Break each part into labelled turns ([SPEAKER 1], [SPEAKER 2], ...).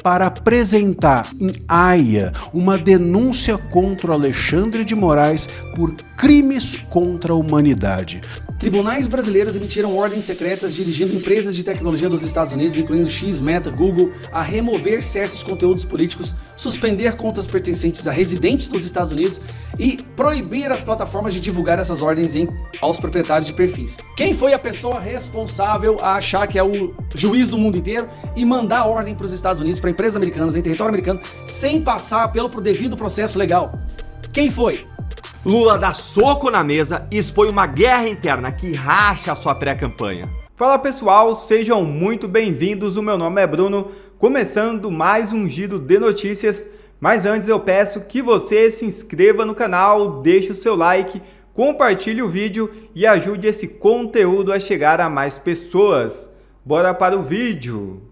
[SPEAKER 1] para apresentar em Haia uma denúncia contra Alexandre de Moraes por crimes contra a humanidade.
[SPEAKER 2] Tribunais brasileiros emitiram ordens secretas dirigindo empresas de tecnologia dos Estados Unidos, incluindo X, Meta, Google, a remover certos conteúdos políticos, suspender contas pertencentes a residentes dos Estados Unidos e proibir as plataformas de divulgar essas ordens aos proprietários de perfis. Quem foi a pessoa responsável a achar que é o juiz do mundo inteiro e mandar ordem para os Estados Unidos, para empresas americanas, em território americano, sem passar pelo devido processo legal? Quem foi?
[SPEAKER 3] Lula dá soco na mesa e expõe uma guerra interna que racha a sua pré-campanha.
[SPEAKER 4] Fala pessoal, sejam muito bem-vindos, o meu nome é Bruno, começando mais um giro de notícias, mas antes eu peço que você se inscreva no canal, deixe o seu like, compartilhe o vídeo e ajude esse conteúdo a chegar a mais pessoas. Bora para o vídeo!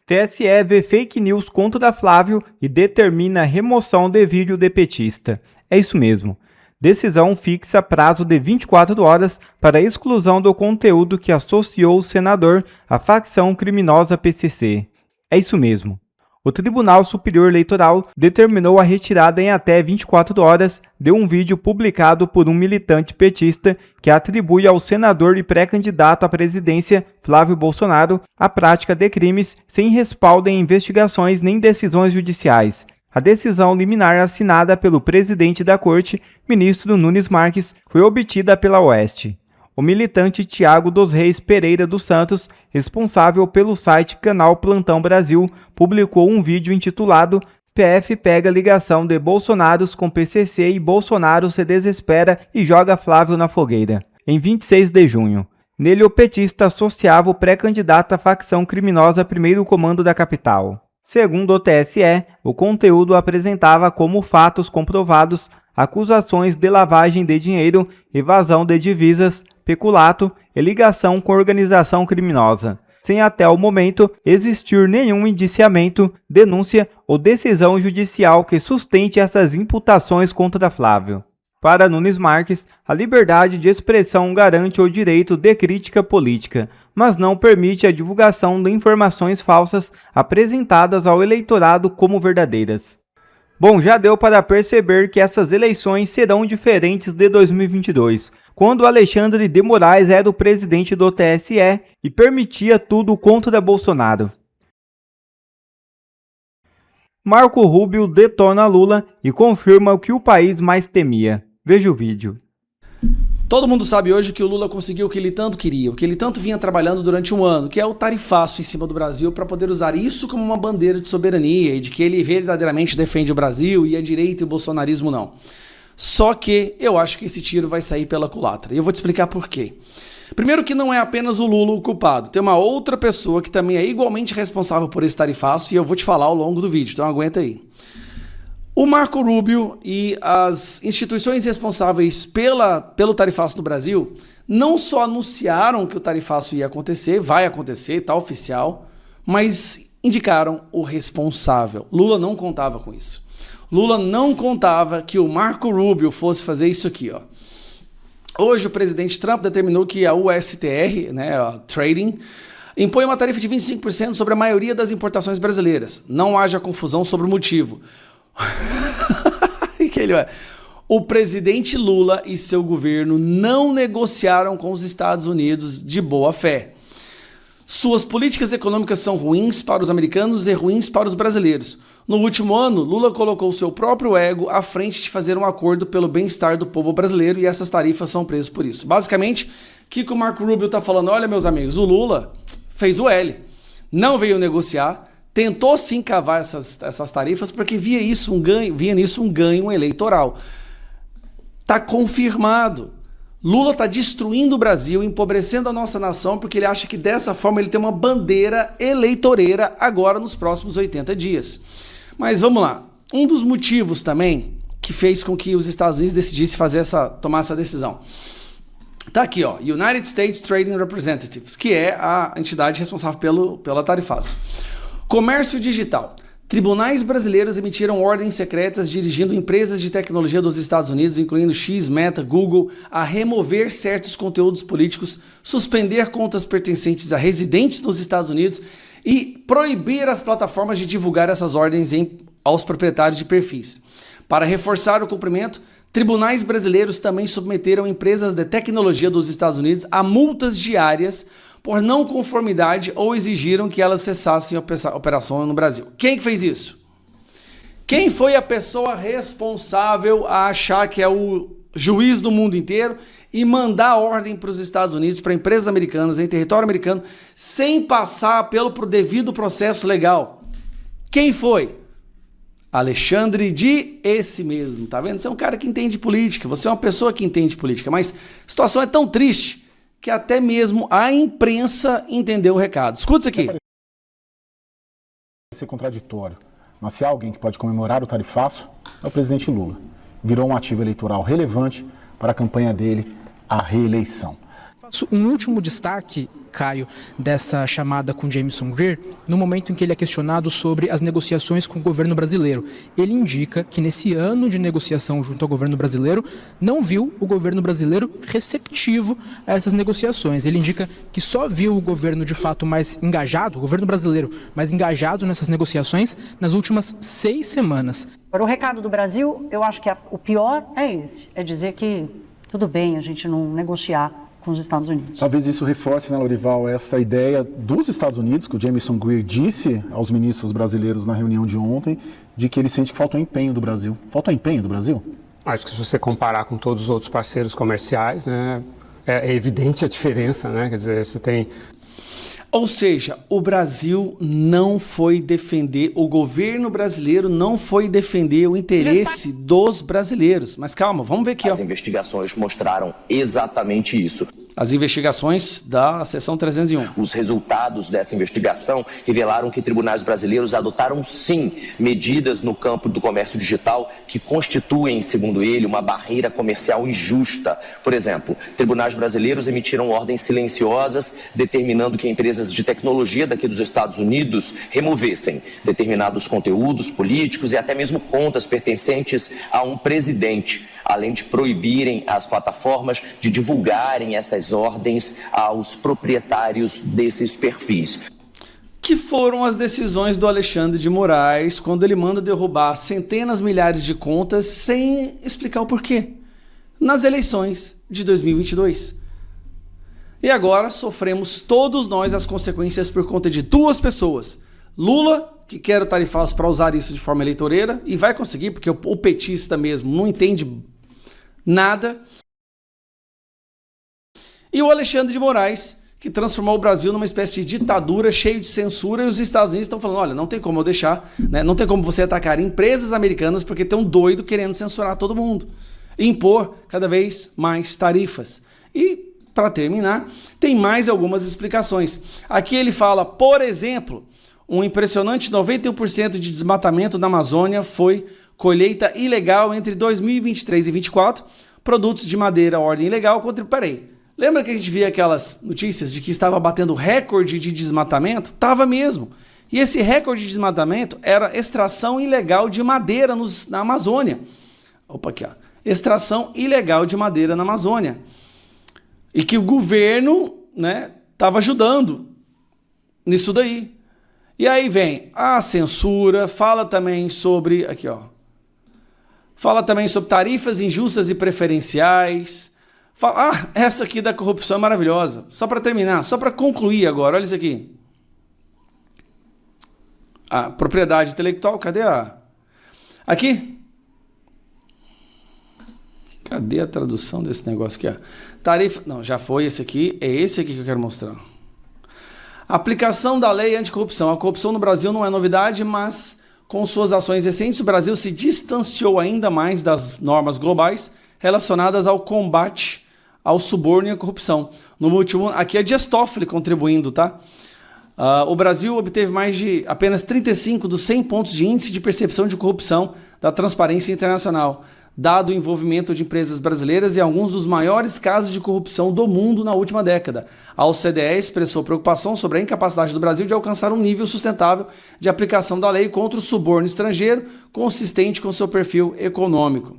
[SPEAKER 4] TSE vê fake news contra Flávio e determina a remoção de vídeo de petista. É isso mesmo. Decisão fixa prazo de 24 horas para a exclusão do conteúdo que associou o senador à facção criminosa PCC. É isso mesmo. O Tribunal Superior Eleitoral determinou a retirada em até 24 horas de um vídeo publicado por um militante petista que atribui ao senador e pré-candidato à presidência, Flávio Bolsonaro, a prática de crimes sem respaldo em investigações nem decisões judiciais. A decisão liminar assinada pelo presidente da Corte, ministro Nunes Marques, foi obtida pela Oeste. O militante Tiago dos Reis Pereira dos Santos, responsável pelo site Canal Plantão Brasil, publicou um vídeo intitulado PF pega ligação de Bolsonaros com PCC e Bolsonaro se desespera e joga Flávio na fogueira, em 26 de junho. Nele, o petista associava o pré-candidato à facção criminosa Primeiro Comando da capital. Segundo o TSE, o conteúdo apresentava como fatos comprovados acusações de lavagem de dinheiro, evasão de divisas, peculato e ligação com organização criminosa, sem até o momento existir nenhum indiciamento, denúncia ou decisão judicial que sustente essas imputações contra Flávio. Para Nunes Marques, a liberdade de expressão garante o direito de crítica política, mas não permite a divulgação de informações falsas apresentadas ao eleitorado como verdadeiras. Bom, já deu para perceber que essas eleições serão diferentes de 2022, quando Alexandre de Moraes era o presidente do TSE e permitia tudo contra Bolsonaro. Marco Rubio detona Lula e confirma o que o país mais temia. Veja o vídeo.
[SPEAKER 2] Todo mundo sabe hoje que o Lula conseguiu o que ele tanto queria, o que ele tanto vinha trabalhando durante um ano, que é o tarifaço em cima do Brasil para poder usar isso como uma bandeira de soberania e de que ele verdadeiramente defende o Brasil e a direita e o bolsonarismo não. Só que eu acho que esse tiro vai sair pela culatra e eu vou te explicar por quê. Primeiro que não é apenas o Lula o culpado, tem uma outra pessoa que também é igualmente responsável por esse tarifaço e eu vou te falar ao longo do vídeo, então aguenta aí. O Marco Rubio e as instituições responsáveis pelo tarifaço no Brasil não só anunciaram que o tarifaço ia acontecer, vai acontecer, tá oficial, mas indicaram o responsável. Lula não contava com isso. Lula não contava que o Marco Rubio fosse fazer isso aqui, ó. Hoje o presidente Trump determinou que a USTR, né, a Trading, impõe uma tarifa de 25% sobre a maioria das importações brasileiras. Não haja confusão sobre o motivo. O presidente Lula e seu governo não negociaram com os Estados Unidos de boa fé. Suas políticas econômicas são ruins para os americanos e ruins para os brasileiros. No último ano, Lula colocou seu próprio ego à frente de fazer um acordo pelo bem-estar do povo brasileiro e essas tarifas são presas por isso. Basicamente, o que o Marco Rubio está falando? Olha, meus amigos, o Lula fez o L, não veio negociar, tentou sim cavar essas tarifas porque via nisso um ganho eleitoral. Está confirmado. Lula está destruindo o Brasil, empobrecendo a nossa nação, porque ele acha que dessa forma ele tem uma bandeira eleitoreira agora nos próximos 80 dias. Mas vamos lá. Um dos motivos também que fez com que os Estados Unidos decidissem tomar essa decisão. Tá aqui, ó, United States Trading Representatives, que é a entidade responsável pela tarifaço. Comércio digital. Tribunais brasileiros emitiram ordens secretas dirigindo empresas de tecnologia dos Estados Unidos, incluindo X, Meta, Google, a remover certos conteúdos políticos, suspender contas pertencentes a residentes nos Estados Unidos e proibir as plataformas de divulgar essas ordens aos proprietários de perfis. Para reforçar o cumprimento, tribunais brasileiros também submeteram empresas de tecnologia dos Estados Unidos a multas diárias por não conformidade ou exigiram que elas cessassem a operação no Brasil. Quem que fez isso? Quem foi a pessoa responsável a achar que é o juiz do mundo inteiro e mandar ordem para os Estados Unidos, para empresas americanas, em território americano, sem passar pelo devido processo legal? Quem foi? Alexandre de esse mesmo, tá vendo? Você é um cara que entende política, você é uma pessoa que entende política, mas a situação é tão triste que até mesmo a imprensa entendeu o recado. Escuta isso aqui.
[SPEAKER 5] Vai ser contraditório, mas se há alguém que pode comemorar o tarifaço, é o presidente Lula. Virou um ativo eleitoral relevante para a campanha dele à reeleição.
[SPEAKER 6] Faço um último destaque, Caio, dessa chamada com Jameson Greer, no momento em que ele é questionado sobre as negociações com o governo brasileiro. Ele indica que nesse ano de negociação junto ao governo brasileiro, não viu o governo brasileiro receptivo a essas negociações. Ele indica que só viu o governo de fato mais engajado, o governo brasileiro mais engajado nessas negociações nas últimas 6 semanas.
[SPEAKER 7] Para o recado do Brasil, eu acho que o pior é esse, é dizer que tudo bem a gente não negociar com os Estados Unidos.
[SPEAKER 5] Talvez isso reforce, né, Lorival, essa ideia dos Estados Unidos, que o Jameson Greer disse aos ministros brasileiros na reunião de ontem, de que ele sente que faltou empenho do Brasil. Faltou empenho do Brasil?
[SPEAKER 8] Acho que se você comparar com todos os outros parceiros comerciais, né, é evidente a diferença, né? Quer dizer, você tem...
[SPEAKER 2] Ou seja, o Brasil não foi defender, o governo brasileiro não foi defender o interesse dos brasileiros. Mas calma, vamos ver aqui.
[SPEAKER 9] As investigações mostraram exatamente isso.
[SPEAKER 2] As investigações da seção 301.
[SPEAKER 9] Os resultados dessa investigação revelaram que tribunais brasileiros adotaram, sim, medidas no campo do comércio digital que constituem, segundo ele, uma barreira comercial injusta. Por exemplo, tribunais brasileiros emitiram ordens silenciosas determinando que empresas de tecnologia daqui dos Estados Unidos removessem determinados conteúdos políticos e até mesmo contas pertencentes a um presidente, além de proibirem as plataformas de divulgarem essas ordens aos proprietários desses perfis.
[SPEAKER 2] Que foram as decisões do Alexandre de Moraes quando ele manda derrubar centenas, milhares de contas sem explicar o porquê, nas eleições de 2022. E agora sofremos todos nós as consequências por conta de 2 pessoas. Lula, que quer o tarifaço para usar isso de forma eleitoreira, e vai conseguir, porque o petista mesmo não entende nada. E o Alexandre de Moraes, que transformou o Brasil numa espécie de ditadura cheio de censura, e os Estados Unidos estão falando, olha, não tem como eu deixar, né? Não tem como você atacar empresas americanas porque tem um doido querendo censurar todo mundo. E impor cada vez mais tarifas. E, para terminar, tem mais algumas explicações. Aqui ele fala, por exemplo, um impressionante 91% de desmatamento na Amazônia foi colheita ilegal entre 2023 e 2024, produtos de madeira, ordem ilegal contra... Peraí, lembra que a gente via aquelas notícias de que estava batendo recorde de desmatamento? Tava mesmo. E esse recorde de desmatamento era extração ilegal de madeira na Amazônia. Opa, aqui, ó. Extração ilegal de madeira na Amazônia. E que o governo, né, estava ajudando nisso daí. E aí vem a censura, fala também sobre... Aqui, ó. Fala também sobre tarifas injustas e preferenciais. Essa aqui da corrupção é maravilhosa. Só para terminar, só para concluir agora, olha isso aqui. A propriedade intelectual, cadê a... Aqui. Cadê a tradução desse negócio aqui? Tarifa... Não, já foi esse aqui. É esse aqui que eu quero mostrar. Aplicação da lei anticorrupção. A corrupção no Brasil não é novidade, mas com suas ações recentes, o Brasil se distanciou ainda mais das normas globais relacionadas ao combate ao suborno e à corrupção. No último, aqui é Dias Toffoli contribuindo, tá? O Brasil obteve mais de apenas 35 dos 100 pontos de índice de percepção de corrupção da Transparência Internacional. dado o envolvimento de empresas brasileiras em alguns dos maiores casos de corrupção do mundo na última década. A OCDE expressou preocupação sobre a incapacidade do Brasil de alcançar um nível sustentável de aplicação da lei contra o suborno estrangeiro, consistente com seu perfil econômico.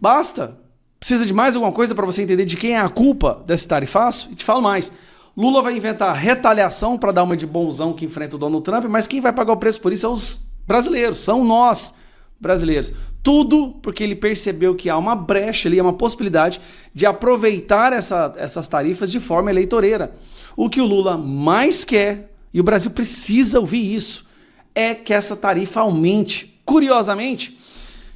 [SPEAKER 2] Basta? Precisa de mais alguma coisa para você entender de quem é a culpa desse tarifaço? E te falo mais. Lula vai inventar retaliação para dar uma de bonzão que enfrenta o Donald Trump, mas quem vai pagar o preço por isso são os brasileiros, são nós brasileiros. Tudo porque ele percebeu que há uma brecha ali, uma possibilidade de aproveitar essas tarifas de forma eleitoreira. O que o Lula mais quer, e o Brasil precisa ouvir isso, é que essa tarifa aumente. Curiosamente,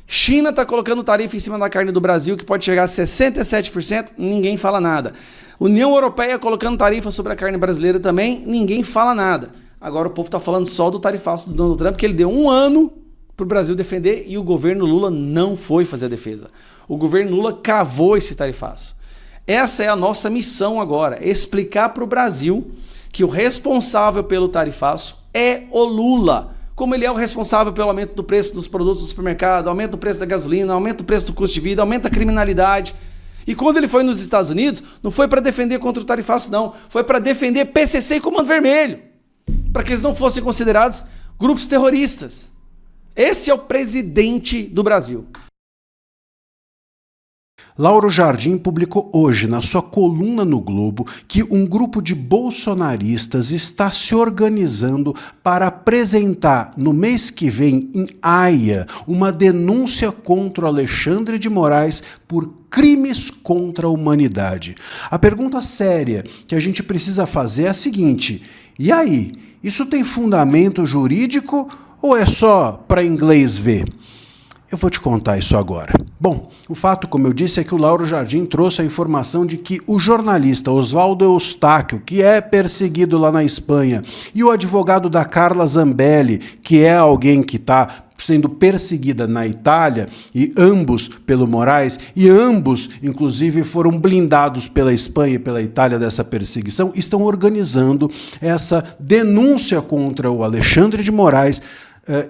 [SPEAKER 2] China está colocando tarifa em cima da carne do Brasil que pode chegar a 67%, ninguém fala nada. União Europeia colocando tarifa sobre a carne brasileira também, ninguém fala nada. Agora o povo está falando só do tarifaço do Donald Trump, que ele deu um ano para o Brasil defender e o governo Lula não foi fazer a defesa. O governo Lula cavou esse tarifaço. Essa é a nossa missão agora, explicar para o Brasil que o responsável pelo tarifaço é o Lula. Como ele é o responsável pelo aumento do preço dos produtos do supermercado, aumento do preço da gasolina, aumento do preço do custo de vida, aumento da criminalidade. E quando ele foi nos Estados Unidos, não foi para defender contra o tarifaço, não. Foi para defender PCC e Comando Vermelho. Para que eles não fossem considerados grupos terroristas. Esse é o presidente do Brasil.
[SPEAKER 1] Lauro Jardim publicou hoje na sua coluna no Globo que um grupo de bolsonaristas está se organizando para apresentar no mês que vem em Haia uma denúncia contra o Alexandre de Moraes por crimes contra a humanidade. A pergunta séria que a gente precisa fazer é a seguinte: e aí, isso tem fundamento jurídico ou é só para inglês ver? Eu vou te contar isso agora. Bom, o fato, como eu disse, é que o Lauro Jardim trouxe a informação de que o jornalista Oswaldo Eustáquio, que é perseguido lá na Espanha, e o advogado da Carla Zambelli, que é alguém que está sendo perseguida na Itália, e ambos pelo Moraes, e ambos, inclusive, foram blindados pela Espanha e pela Itália dessa perseguição, estão organizando essa denúncia contra o Alexandre de Moraes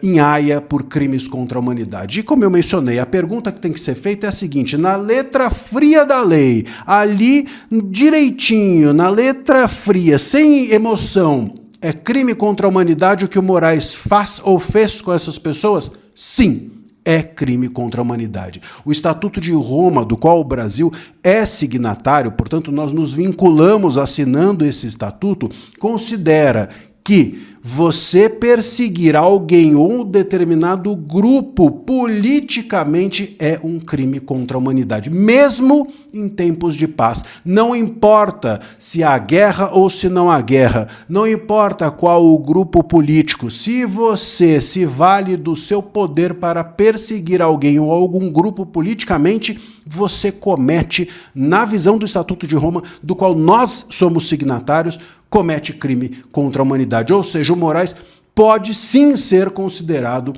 [SPEAKER 1] em Haia por crimes contra a humanidade. E como eu mencionei, a pergunta que tem que ser feita é a seguinte: na letra fria da lei, ali direitinho, na letra fria, sem emoção, é crime contra a humanidade o que o Moraes faz ou fez com essas pessoas? Sim, é crime contra a humanidade. O Estatuto de Roma, do qual o Brasil é signatário, portanto nós nos vinculamos assinando esse estatuto, considera que você perseguir alguém ou um determinado grupo politicamente é um crime contra a humanidade, mesmo em tempos de paz. Não importa se há guerra ou se não há guerra, não importa qual o grupo político, se você se vale do seu poder para perseguir alguém ou algum grupo politicamente, você comete, na visão do Estatuto de Roma, do qual nós somos signatários, comete crime contra a humanidade. Ou seja, o Moraes pode sim ser considerado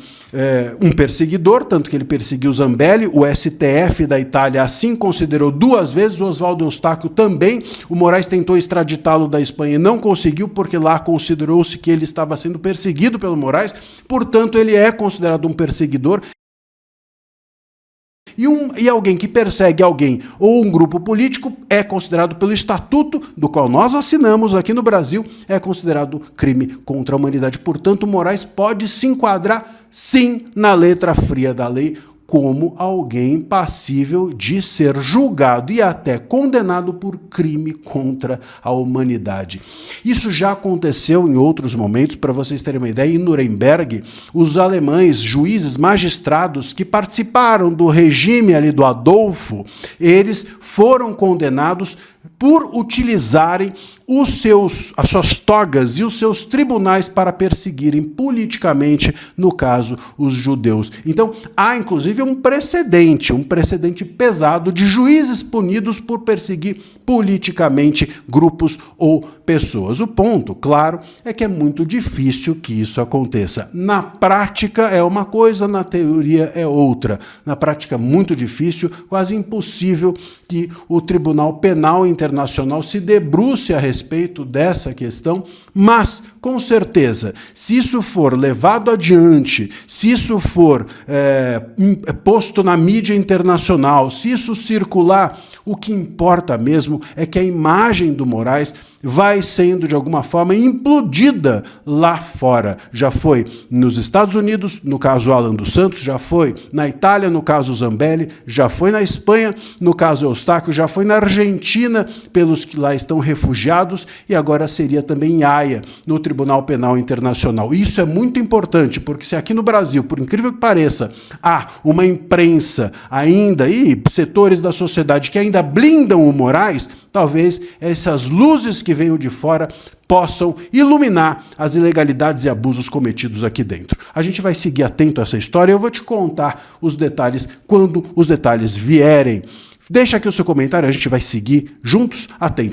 [SPEAKER 1] um perseguidor, tanto que ele perseguiu Zambelli, o STF da Itália assim considerou 2 vezes, o Oswaldo Eustáquio também. O Moraes tentou extraditá-lo da Espanha e não conseguiu, porque lá considerou-se que ele estava sendo perseguido pelo Moraes, portanto ele é considerado um perseguidor. E alguém que persegue alguém ou um grupo político é considerado pelo estatuto, do qual nós assinamos aqui no Brasil, é considerado crime contra a humanidade. Portanto, Moraes pode se enquadrar, sim, na letra fria da lei, como alguém passível de ser julgado e até condenado por crime contra a humanidade. Isso já aconteceu em outros momentos. Para vocês terem uma ideia, em Nuremberg, os alemães, juízes, magistrados que participaram do regime ali do Adolfo, eles foram condenados por utilizarem as suas togas e os seus tribunais para perseguirem politicamente, no caso, os judeus. Então, há inclusive um precedente pesado de juízes punidos por perseguir politicamente grupos ou pessoas. O ponto, claro, é que é muito difícil que isso aconteça. Na prática é uma coisa, na teoria é outra. Na prática é muito difícil, quase impossível que o Tribunal Penal Internacional se debruce a respeito dessa questão, mas, com certeza, se isso for levado adiante, se isso for posto na mídia internacional, se isso circular, o que importa mesmo é que a imagem do Moraes vai sendo, de alguma forma, implodida lá fora. Já foi nos Estados Unidos, no caso Alan dos Santos, já foi na Itália, no caso Zambelli, já foi na Espanha, no caso Eustáquio, já foi na Argentina, pelos que lá estão refugiados, e agora seria também em Haia, no Tribunal Penal Internacional. Isso é muito importante, porque se aqui no Brasil, por incrível que pareça, há uma imprensa ainda e setores da sociedade que ainda blindam o Moraes, talvez essas luzes que venham de fora possam iluminar as ilegalidades e abusos cometidos aqui dentro. A gente vai seguir atento a essa história e eu vou te contar os detalhes quando os detalhes vierem. Deixa aqui o seu comentário, a gente vai seguir juntos, atento.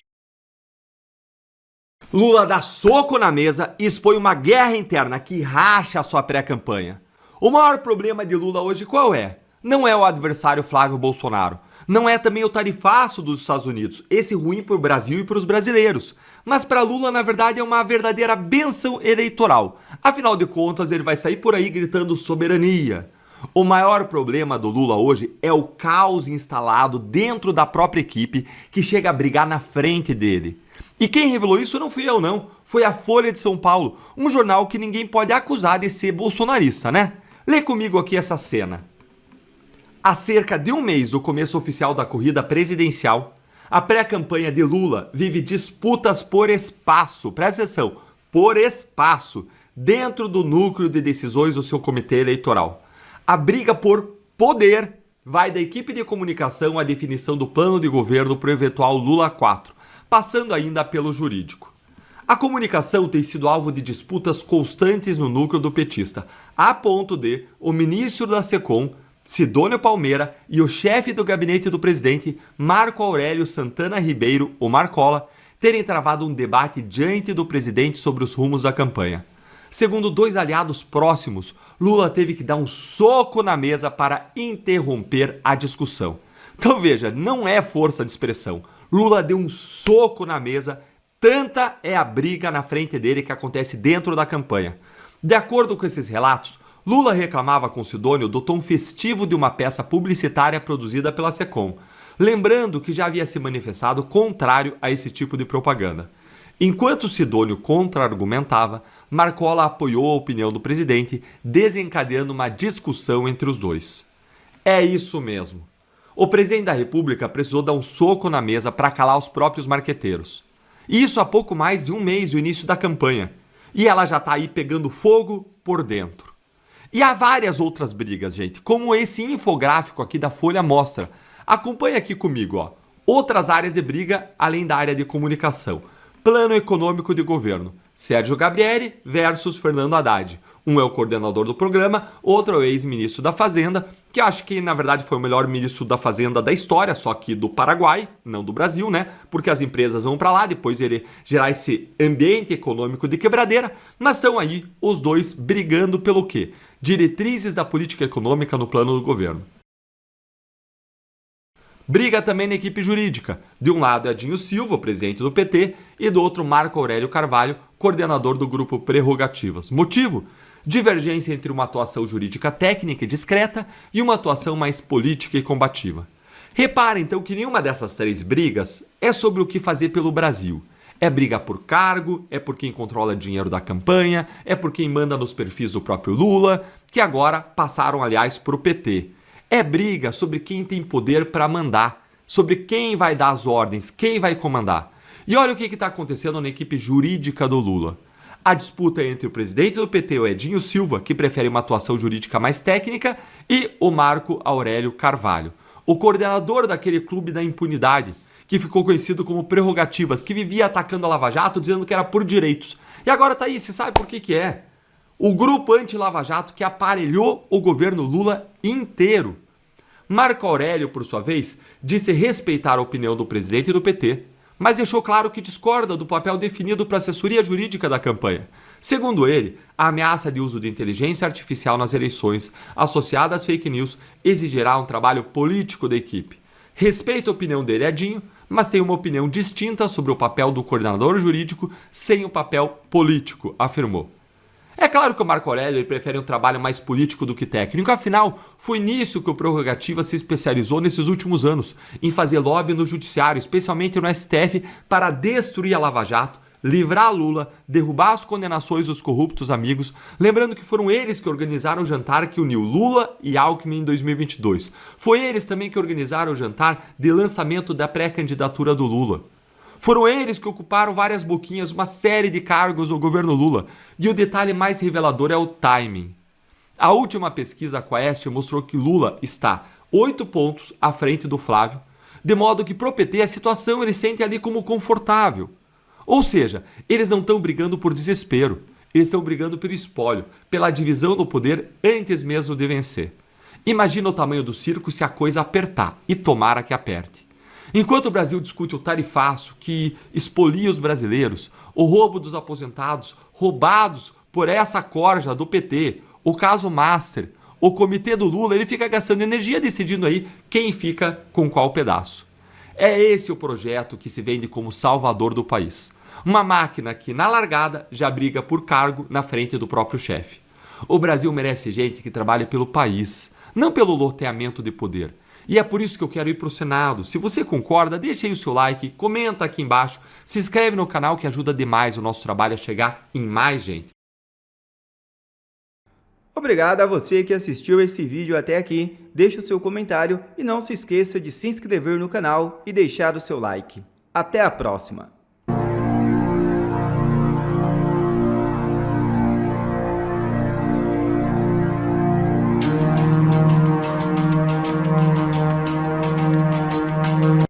[SPEAKER 3] Lula dá soco na mesa e expõe uma guerra interna que racha a sua pré-campanha. O maior problema de Lula hoje qual é? Não é o adversário Flávio Bolsonaro. Não é também o tarifaço dos Estados Unidos, esse ruim para o Brasil e para os brasileiros. Mas para Lula, na verdade, é uma verdadeira bênção eleitoral. Afinal de contas, ele vai sair por aí gritando soberania. O maior problema do Lula hoje é o caos instalado dentro da própria equipe que chega a brigar na frente dele. E quem revelou isso não fui eu não, foi a Folha de São Paulo, um jornal que ninguém pode acusar de ser bolsonarista, né? Lê comigo aqui essa cena. Há cerca de um mês do começo oficial da corrida presidencial, a pré-campanha de Lula vive disputas por espaço, presta atenção, por espaço, dentro do núcleo de decisões do seu comitê eleitoral. A briga por poder vai da equipe de comunicação à definição do plano de governo para o eventual Lula 4, passando ainda pelo jurídico. A comunicação tem sido alvo de disputas constantes no núcleo do petista, a ponto de o ministro da SECOM, Sidônio Palmeira, e o chefe do gabinete do presidente, Marco Aurélio Santana Ribeiro, o Marcola, terem travado um debate diante do presidente sobre os rumos da campanha. Segundo dois aliados próximos, Lula teve que dar um soco na mesa para interromper a discussão. Então veja, não é força de expressão. Lula deu um soco na mesa, tanta é a briga na frente dele que acontece dentro da campanha. De acordo com esses relatos, Lula reclamava com Sidônio do tom festivo de uma peça publicitária produzida pela SECOM, lembrando que já havia se manifestado contrário a esse tipo de propaganda. Enquanto Sidônio contra-argumentava, Marcola apoiou a opinião do presidente, desencadeando uma discussão entre os dois. É isso mesmo. O presidente da República precisou dar um soco na mesa para calar os próprios marqueteiros. E isso há pouco mais de um mês do início da campanha. E ela já está aí pegando fogo por dentro. E há várias outras brigas, gente, como esse infográfico aqui da Folha mostra. Acompanhe aqui comigo, ó. Outras áreas de briga além da área de comunicação. Plano econômico de governo. Sérgio Gabrielli versus Fernando Haddad. Um é o coordenador do programa, outro é o ex-ministro da Fazenda, que acho que na verdade foi o melhor ministro da Fazenda da história, só que do Paraguai, não do Brasil, né? Porque as empresas vão para lá, depois ele gerar esse ambiente econômico de quebradeira, mas estão aí os dois brigando pelo quê? Diretrizes da política econômica no plano do governo. Briga também na equipe jurídica. De um lado é Dinho Silva, presidente do PT, e do outro Marco Aurélio Carvalho, coordenador do grupo Prerrogativas. Motivo? Divergência entre uma atuação jurídica técnica e discreta e uma atuação mais política e combativa. Repara então que nenhuma dessas três brigas é sobre o que fazer pelo Brasil. É briga por cargo, é por quem controla dinheiro da campanha, é por quem manda nos perfis do próprio Lula, que agora passaram, aliás, para o PT. É briga sobre quem tem poder para mandar, sobre quem vai dar as ordens, quem vai comandar. E olha o que está acontecendo na equipe jurídica do Lula. A disputa entre o presidente do PT, o Edinho Silva, que prefere uma atuação jurídica mais técnica, e o Marco Aurélio Carvalho, o coordenador daquele clube da impunidade, que ficou conhecido como Prerrogativas, que vivia atacando a Lava Jato, dizendo que era por direitos. E agora tá aí, você sabe por que é? O grupo anti-Lava Jato que aparelhou o governo Lula inteiro. Marco Aurélio, por sua vez, disse respeitar a opinião do presidente do PT, mas deixou claro que discorda do papel definido para a assessoria jurídica da campanha. Segundo ele, a ameaça de uso de inteligência artificial nas eleições, associada às fake news, exigirá um trabalho político da equipe. Respeito a opinião dele, Edinho, mas tem uma opinião distinta sobre o papel do coordenador jurídico sem o papel político, afirmou. É claro que o Marco Aurélio prefere um trabalho mais político do que técnico, afinal, foi nisso que o Prerrogativa se especializou nesses últimos anos, em fazer lobby no judiciário, especialmente no STF, para destruir a Lava Jato, livrar Lula, derrubar as condenações dos corruptos amigos, lembrando que foram eles que organizaram o jantar que uniu Lula e Alckmin em 2022. Foi eles também que organizaram o jantar de lançamento da pré-candidatura do Lula. Foram eles que ocuparam várias boquinhas, uma série de cargos no governo Lula. E o detalhe mais revelador é o timing. A última pesquisa Quaest mostrou que Lula está 8 pontos à frente do Flávio, de modo que pro PT a situação ele sente ali como confortável. Ou seja, eles não estão brigando por desespero, eles estão brigando pelo espólio, pela divisão do poder antes mesmo de vencer. Imagina o tamanho do circo se a coisa apertar, e tomara que aperte. Enquanto o Brasil discute o tarifaço que expolia os brasileiros, o roubo dos aposentados roubados por essa corja do PT, o caso Master, o comitê do Lula, ele fica gastando energia decidindo aí quem fica com qual pedaço. É esse o projeto que se vende como salvador do país. Uma máquina que, na largada, já briga por cargo na frente do próprio chefe. O Brasil merece gente que trabalhe pelo país, não pelo loteamento de poder. E é por isso que eu quero ir para o Senado. Se você concorda, deixa aí o seu like, comenta aqui embaixo, se inscreve no canal que ajuda demais o nosso trabalho a chegar em mais gente.
[SPEAKER 4] Obrigado a você que assistiu esse vídeo até aqui. Deixe o seu comentário e não se esqueça de se inscrever no canal e deixar o seu like. Até a próxima!